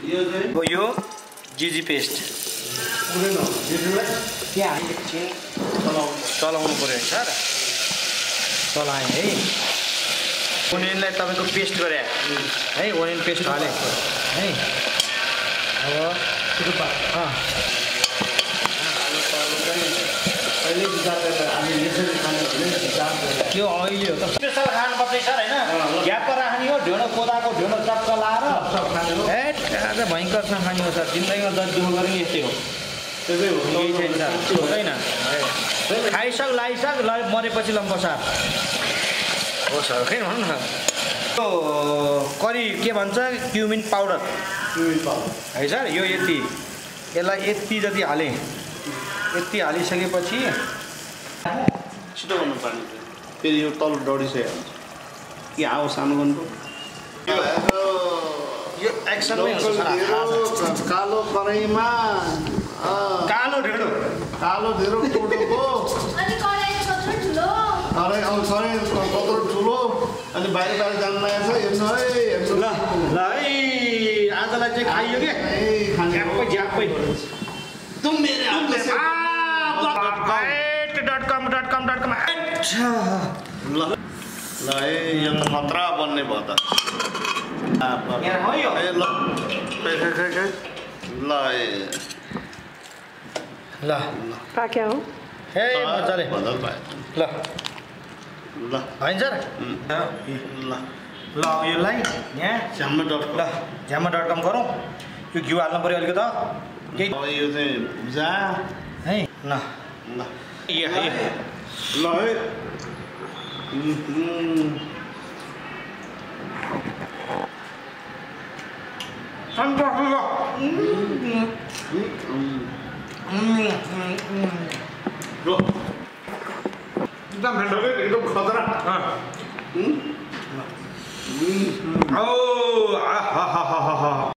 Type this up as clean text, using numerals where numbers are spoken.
यो जीजी पेस्ट चलाउनु पर्यो सर चलाएँ है ओनियनलाई तपाईँको पेस्ट गरे है ओनियन पेस्ट हालेँ है अब त्यो अहिले हो त स्पेसल खानुपर्छ सर होइन ग्यापमा राख्ने हो ढेँडो कोदाको ढेँडो चक्क लाएर ए आज भयङ्कर नखाने हो सर जिन्दगीमा दस दुःख गर्ने यस्तै हो केही छैन सर हुँदैन खाइसक लाइसक मरेपछि लम्बसार हो सर खै भन्नु न त्यो करी के भन्छ क्युमिन पाउडर है सर यो यति यसलाई यति जति हालेँ यति हालिसकेपछि छिटो गर्नुपर्ने फेरि यो तल डढिसक्यो कि आओ सानो गर्नु यो एक्सनमै कालो कराईमा कालो ढेँडो कोडोको कराई कत्रो ठुलो अनि बाहिर जानु लागेको छ हेर्नु है हेर्नु ल है आजलाई चाहिँ खाइयो क्या झ्याप्पै .com ल ए यो त खतरा बन्ने भयो त ल ल पाक्या हो हे मजाले बदल भयो ल ल होइन सर ल ल यसलाई यहाँ झ्यामा.com गरौँ यो घिउ हाल्नु पऱ्यो अलिकति केही यो चाहिँ भुजा है ल ल ल है एकदम खतरा ओ